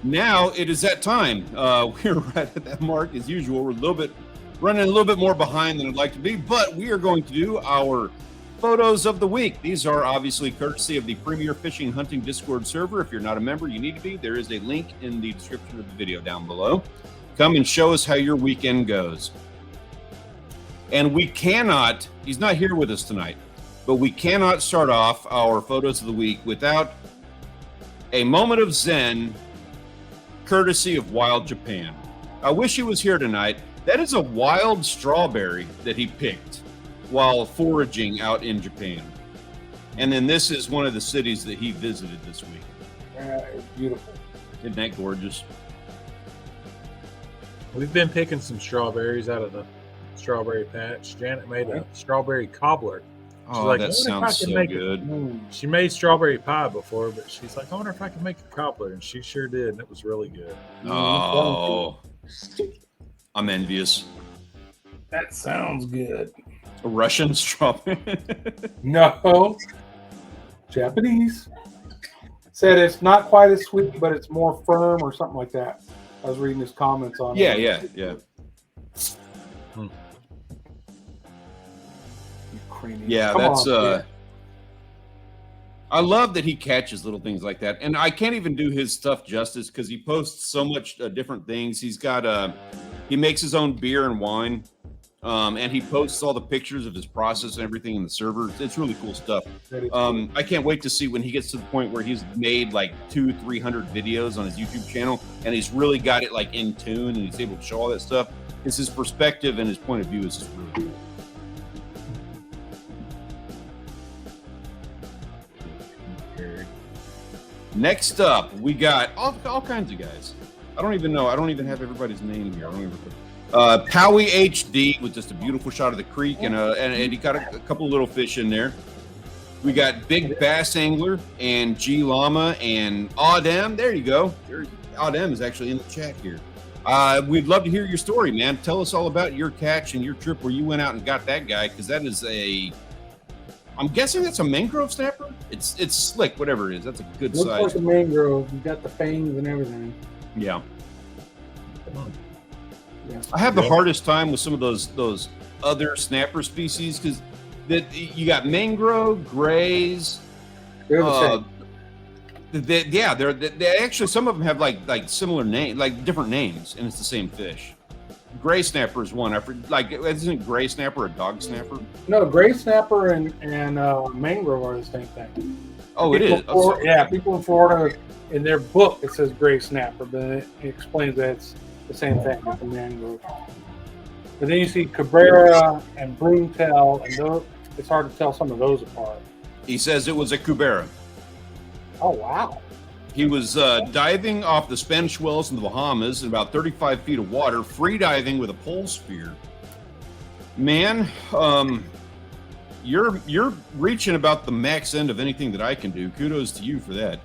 Now it is that time. We're right at that mark as usual. We're running a little bit more behind than I'd like to be, but we are going to do our photos of the week. These are obviously courtesy of the Premier Fishing Hunting Discord server. If you're not a member, you need to be. There is a link in the description of the video down below. Come and show us how your weekend goes. And we cannot, he's not here with us tonight, but we cannot start off our photos of the week without a moment of zen, courtesy of Wild Japan. I wish he was here tonight. That is a wild strawberry that he picked while foraging out in Japan. And then this is one of the cities that he visited this week. It's beautiful. Isn't that gorgeous? We've been picking some strawberries out of the strawberry patch. Janet made a strawberry cobbler. Oh, like, that sounds so good. She made strawberry pie before, but she's like, I wonder if I can make a cobbler. And she sure did, and it was really good. Oh, I'm envious. That sounds good. A Russian strawberry? No. Japanese. Said it's not quite as sweet, but it's more firm or something like that. I was reading his comments on it. Yeah. Creamy. Yeah, Come that's on, I love that he catches little things like that. And I can't even do his stuff justice because he posts so much different things. He's got he makes his own beer and wine. And he posts all the pictures of his process and everything in the server. It's really cool stuff. I can't wait to see when he gets to the point where he's made like 200-300 videos on his YouTube channel and he's really got it like in tune and he's able to show all that stuff. It's his perspective and his point of view is just really cool. Next up, we got all kinds of guys. I don't even know. I don't even have everybody's name here. I don't even. Powie HD with just a beautiful shot of the creek and he got a couple little fish in there. We got Big Bass Angler and G Llama and Adem. There you go. Adem is actually in the chat here. We'd love to hear your story, man. Tell us all about your catch and your trip where you went out and got that guy, because that is I'm guessing that's a mangrove snapper. It's slick, whatever it is. That's a good size. Looks like a mangrove. You got the fangs and everything. Yeah. Yeah. I have the hardest time with some of those other snapper species because that you got mangrove, grays. They're the same. They actually, some of them have like similar name, like different names, and it's the same fish. Gray snapper is one. Isn't gray snapper a dog snapper? No, gray snapper and mangrove are the same thing. Oh, it is. People in Florida, in their book, it says gray snapper, but it explains that it's the same thing with the mangrove. But then you see Cabrera and Broomtail, and those, it's hard to tell some of those apart. He says it was a Cubera. Oh, wow. He was diving off the Spanish Wells in the Bahamas in about 35 feet of water, free diving with a pole spear. Man, you're reaching about the max end of anything that I can do. Kudos to you for that.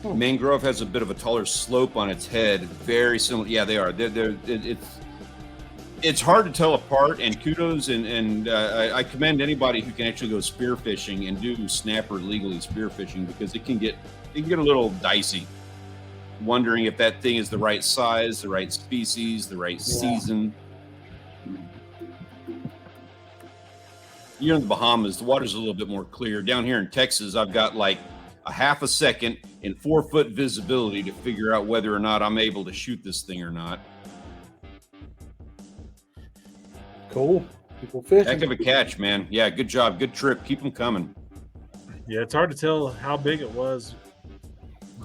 Mangrove has a bit of a taller slope on its head. Very similar. Yeah, they are. It's hard to tell apart, and kudos and I commend anybody who can actually go spearfishing and do snapper legally spearfishing, because it can get a little dicey, wondering if that thing is the right size, the right species, the right season. You're in the Bahamas, the water's a little bit more clear. Down here in Texas, I've got like a half a second and 4-foot visibility to figure out whether or not I'm able to shoot this thing or not. Cool. People fishing. Heck of a catch, man. Yeah, good job. Good trip. Keep them coming. Yeah, it's hard to tell how big it was.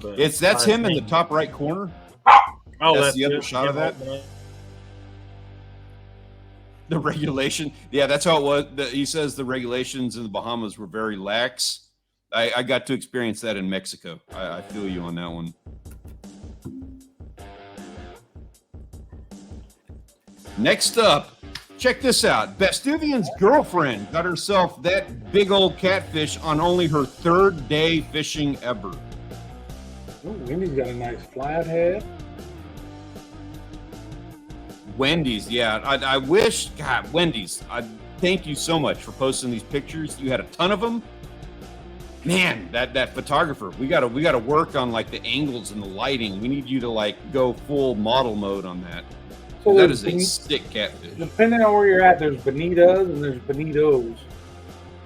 But that's him in the top right corner. Oh, that's the other shot of that. The regulation. Yeah, that's how it was. He says the regulations in the Bahamas were very lax. I got to experience that in Mexico. I feel you on that one. Next up, check this out. Bastuvian's girlfriend got herself that big old catfish on only her 3rd day fishing ever. Oh, Wendy's got a nice flathead. Wendy's, yeah. I wish, God, Wendy's, thank you so much for posting these pictures. You had a ton of them. Man, that photographer, we gotta work on like the angles and the lighting. We need you to like go full model mode on that. So That is a sick catfish. Depending on where you're at, there's bonitas and there's bonitos.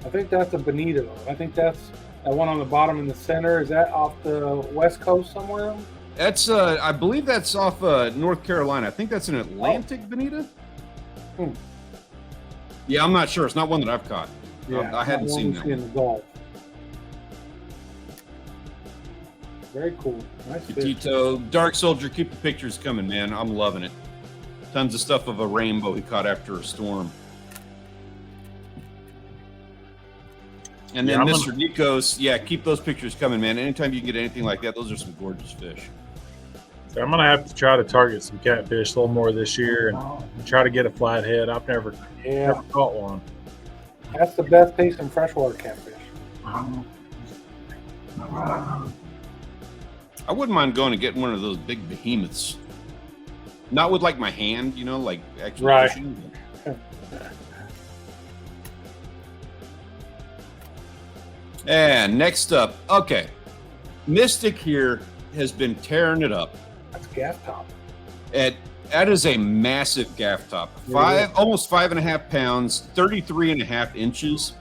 I think that's a bonito. I think that's that one on the bottom in the center. Is that off the west coast somewhere? That's I believe that's off North Carolina. I think that's an Atlantic bonita. Yeah, I'm not sure. It's not one that I've caught. Yeah, I hadn't seen that. In the Gulf. Very cool. Nice fish. Tito, Dark Soldier, keep the pictures coming, man. I'm loving it. Tons of stuff of a rainbow he caught after a storm. And then Mr. Nikos, yeah, keep those pictures coming, man. Anytime you can get anything like that, those are some gorgeous fish. So I'm gonna have to try to target some catfish a little more this year and try to get a flathead. I've never caught one. That's the best tasting freshwater catfish. I wouldn't mind going and getting one of those big behemoths. Not with like my hand, you know, like actually fishing. And next up, okay, Mystic here has been tearing it up. That's gaff top. That is a massive gaff top. Almost 5.5 pounds, 33.5 inches.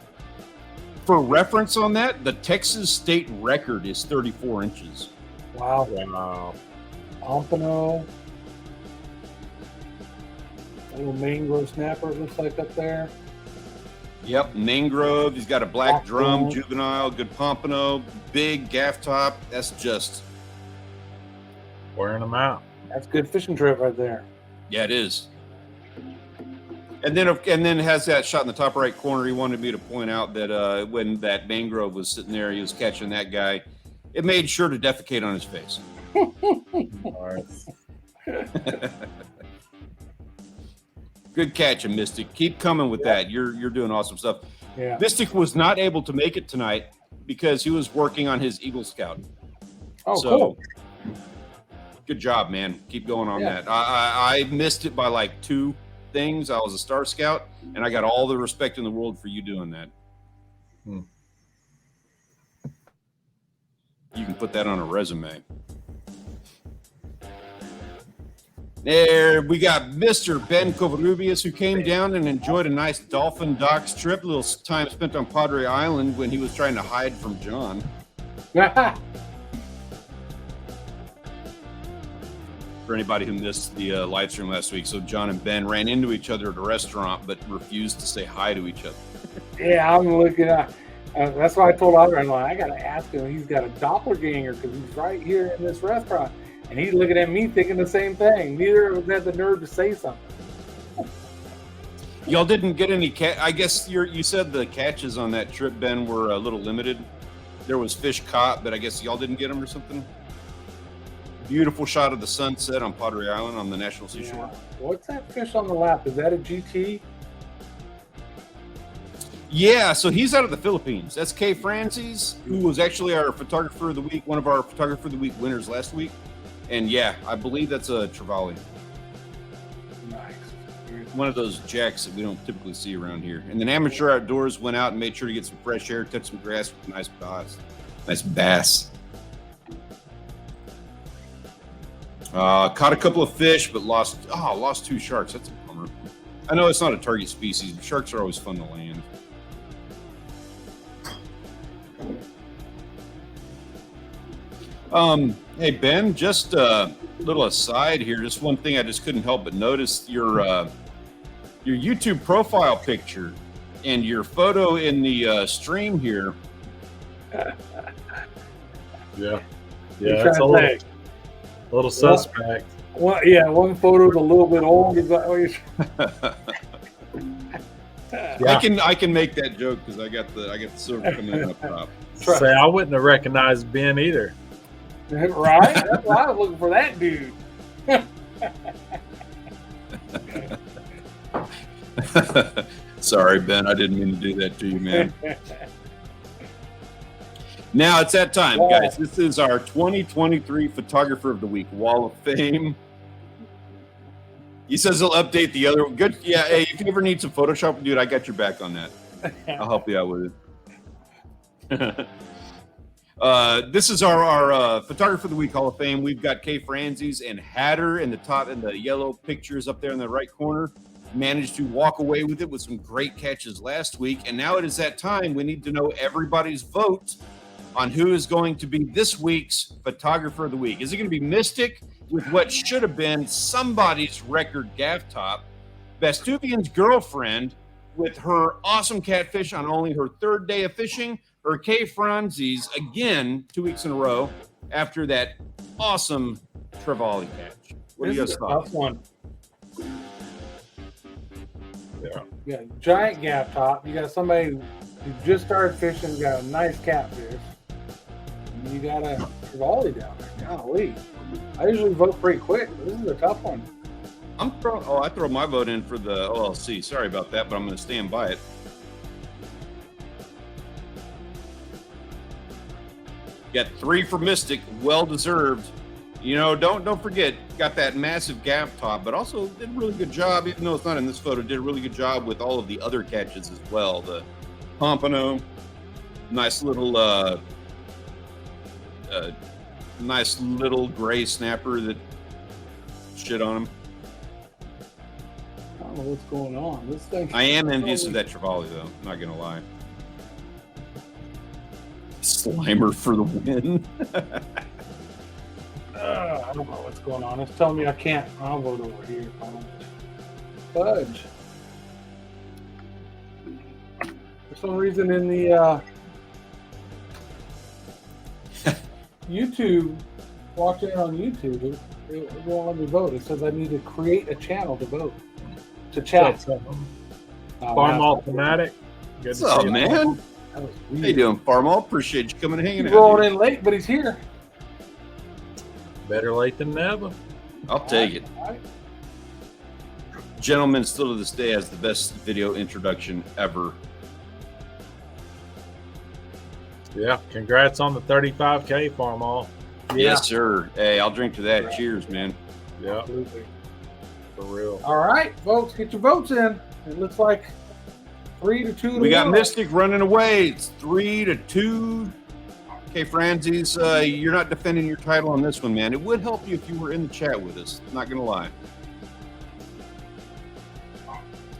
For reference on that, the Texas state record is 34 inches. Wow. Wow. Pompano. A little mangrove snapper, it looks like up there. Yep, mangrove. He's got a black drum, juvenile, good pompano, big gaff top. That's just wearing them out. That's good fishing trip right there. Yeah, it is. And then it has that shot in the top right corner. He wanted me to point out that when that mangrove was sitting there, he was catching that guy. It made sure to defecate on his face. Good catch, Mystic. Keep coming with that. You're doing awesome stuff. Yeah. Mystic was not able to make it tonight because he was working on his Eagle Scout. Oh, cool. Good job, man. Keep going on that. I missed it by like 2 things. I was a Star Scout, and I got all the respect in the world for you doing that. You can put that on a resume. There we got Mr. Ben Covarrubias, who came down and enjoyed a nice Dolphin Docks trip. A little time spent on Padre Island when he was trying to hide from John. For anybody who missed the live stream last week, so John and Ben ran into each other at a restaurant, but refused to say hi to each other. Yeah, I'm looking at. That's why I told Audrey, I'm like, I got to ask him. He's got a doppelganger because he's right here in this restaurant. And he's looking at me thinking the same thing. Neither of us had the nerve to say something. Y'all didn't get any I guess you said the catches on that trip, Ben, were a little limited. There was fish caught, but I guess y'all didn't get them or something. Beautiful shot of the sunset on Padre Island on the National Seashore. Yeah. What's that fish on the lap? Is that a GT? Yeah, so he's out of the Philippines. That's Kay Francis, who was actually our photographer of the week, one of our photographer of the week winners last week. And yeah, I believe that's a trevally. Nice. One of those jacks that we don't typically see around here. And then Amateur Outdoors went out and made sure to get some fresh air, touch some grass with a nice bass. Nice bass. Caught a couple of fish, but lost 2 sharks. That's a bummer. I know it's not a target species, but sharks are always fun to land. Hey Ben, just a little aside here. Just one thing I just couldn't help but notice your YouTube profile picture and your photo in the stream here. Yeah, it's a little suspect. Well, yeah, one photo's a little bit old. Is that what you're... I can make that joke because I got the silver coming in up top. Say I wouldn't have recognized Ben either. Right? That's why I was looking for that dude. Sorry, Ben. I didn't mean to do that to you, man. Now it's that time, guys. This is our 2023 Photographer of the Week Wall of Fame. He says he'll update the other. Good. Yeah. Hey, if you ever need some Photoshop, dude, I got your back on that. I'll help you out with it. This is our Photographer of the Week Hall of Fame. We've got Kay Franzese and Hatter in the top, in the yellow pictures up there in the right corner. Managed to walk away with it with some great catches last week. And now it is that time. We need to know everybody's vote on who is going to be this week's Photographer of the Week. Is it going to be Mystic with what should have been somebody's record gaff top? Vestuvian's girlfriend with her awesome catfish on only her third day of fishing? Or Kay Franzese again 2 weeks in a row after that awesome trevally catch? What do you guys thought? Tough one. Yeah. You got a giant gaff top. You got somebody who just started fishing, got a nice catfish. And you got a trevally down there. Golly. I usually vote pretty quick, but this is a tough one. I throw my vote in for the OLC. Sorry about that, but I'm going to stand by it. Got 3 for Mystic, well deserved. You know, don't forget, got that massive gaff top, but also did a really good job, even though it's not in this photo, did a really good job with all of the other catches as well. The pompano, nice little gray snapper that shit on him. I don't know what's going on. This thing. I am envious of that trevally, though. I'm not gonna lie. Slimer for the win. I don't know what's going on. It's telling me I can't. I'll vote over here. Fudge. For some reason in the YouTube, watching it on YouTube, it won't let me vote. It says I need to create a channel to vote. To chat. Farm Thematic. Good What's up, man? That was How you weird. doing, Farmal? Appreciate you coming and hanging He's out. rolling in late, but he's here. Better late than never. I'll take it. All right. Gentleman still to this day has the best video introduction ever. Yeah. Congrats on the 35K, Farmall. Yes, sir. Hey, I'll drink to that. Cheers, man. Yeah, Absolutely. for real. All right, folks, get your votes in. It looks like 3-2 to We got 1. Mystic running away. It's 3-2. Okay, Franzese, you're not defending your title on this one, man. It would help you if you were in the chat with us. Not going to lie.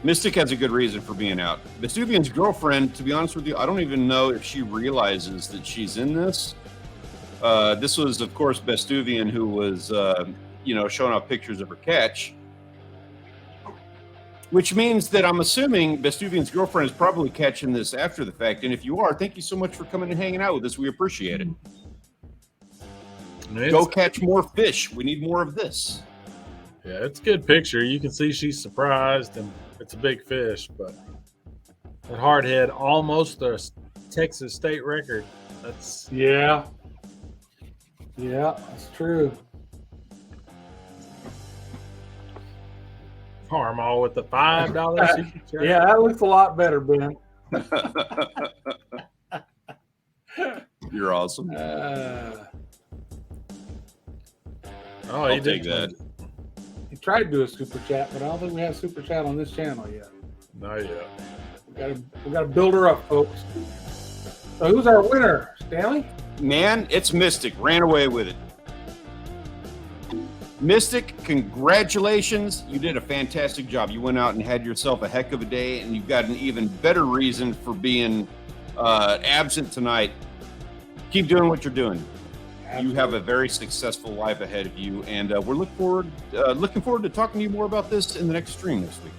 Mystic has a good reason for being out. Vestuvian's girlfriend, to be honest with you, I don't even know if she realizes that she's in this. This was, of course, Vestuvian who was, showing off pictures of her catch. Which means that I'm assuming Vestuvian's girlfriend is probably catching this after the fact. And if you are, thank you so much for coming and hanging out with us. We appreciate it. Go catch more fish. We need more of this. Yeah, it's a good picture. You can see she's surprised, and it's a big fish, but that hardhead, almost a Texas state record. That's Yeah, that's true. Farmall with the $5 super chat. Yeah, that looks a lot better, Ben. You're awesome. Oh, I'll take that. He tried to do a super chat, but I don't think we have super chat on this channel yet. Not yet. We got to build her up, folks. So who's our winner, Stanley? Man, it's Mystic. Ran away with it. Mystic, congratulations. You did a fantastic job. You went out and had yourself a heck of a day, and you've got an even better reason for being absent tonight. Keep doing what you're doing. Absolutely. You have a very successful life ahead of you, and we're looking forward to talking to you more about this in the next stream next week.